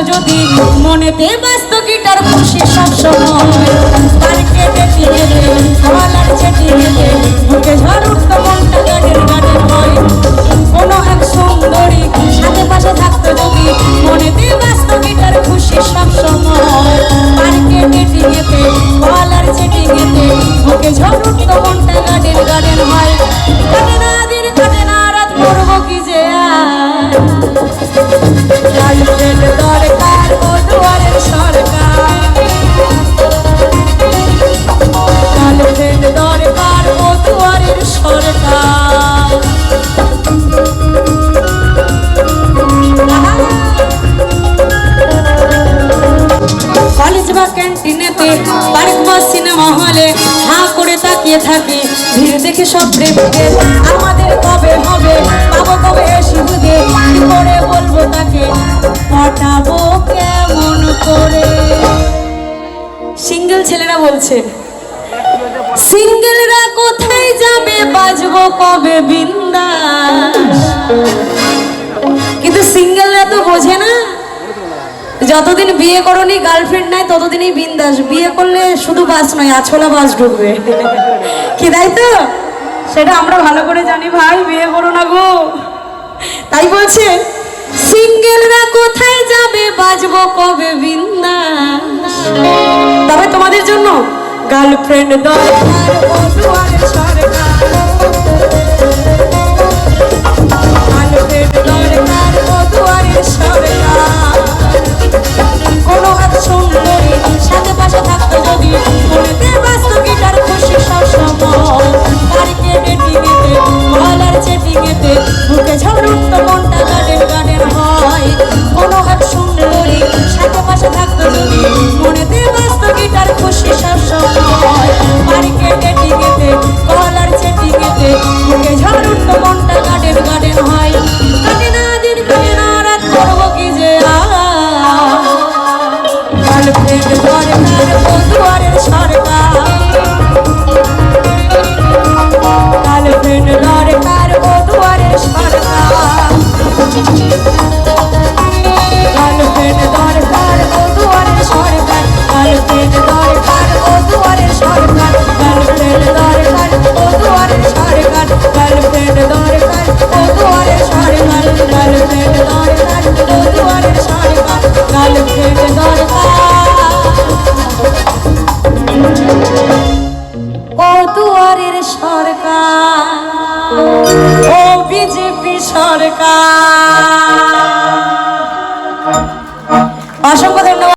যদি মনেতে ব্যস্ত গিটার খুশি সবসময় পার্কে ডেটি গেলে গলার চেটি গেলে বুকে ঝড় উঠতো মনটা গানের গানের হয় কোনো এক সুন্দরী সাথে পাশে থাকতো যদি মনেতে ব্যস্ত গিটার খুশি সবসময় পার্কে ডেটি গেতে গলার চেটি গেতে বুকে ঝড় উঠতো মনটা গানের গানের হয় কাটে না দিন কাটে না রাত করবো কি যে গার্লফ্রেন্ড দরকার ও দুয়ারের সরকার গার্লফ্রেন্ড দরকার ও দুয়ারের সরকার কলেজ বা ক্যান্টিনেতে পার্ক বা সিনেমা হলে হাঁ করে তাকিয়ে থাকি ভিড় দেখে সব প্রেমিকের আমাদের কবে হবে পাবো কবে শিবুদে কি করে বলবো তাকে পটাবো কেমন করে সিঙ্গেল ছেলেরা বলছে সিঙ্গেলরা কোথায় যাবে বাজবো কবে বিন্দাস কিন্তু সিঙ্গেলরা তো বোঝে না যতদিন বিয়ে করনি গার্লফ্রেন্ড নাই ততদিনই বিন্দাস বিয়ে করলে শুধু বাস নয় আছলা বাস ঢুকবে কি তাই তো সেটা আমরা ভালো করে জানি ভাই বিয়ে করো না গো তাই বলছে সিঙ্গেলরা কোথায় যাবে বাজবো কবে বিন্দাস তবে তোমাদের জন্য গার্লফ্রেন্ড দরকার ও দুয়ারের সরকার গার্লফ্রেন্ড দরকার ও দুয়ারের সরকার কোনো এক সুন্দরী সাথে পাশে থাকতো যদি মনেতে ব্যস্ত গিটার খুশি সবসময় পার্কে ডেটি গেতে গলার চেটি গেতে বুকে ঝড় উঠতো মনটা গানের গানের হয় কোনো এক সুন্দরী সাথে পাশে থাকতো যদি মনেতে ব্যস্ত গিটার খুশি সবসময় পার্কে ডেটি গেতে গলার চেটি গেতে বুকে ঝড় উঠতো মনটা গানের গানের হয় কাটে না দিন কাটে না রাত করবো কি যে গার্লফ্রেন্ড দরকার ও দুয়ারের সরকার গার্লফ্রেন্ড দরকার ও দুয়ারের সরকার গার্লফ্রেন্ড দরকার ও দুয়ারের সরকার গার্লফ্রেন্ড দরকার ও দুয়ারের সরকার গার্লফ্রেন্ড দরকার ও দুয়ারের সরকার গার্লফ্রেন্ড দরকার ও দুয়ারের সরকার গার্লফ্রেন্ড দরকার ও দুয়ারের সরকার গার্লফ্রেন্ড দরকার ও দুয়ারের সরকার ও বিজেপি সরকার অসংখ্য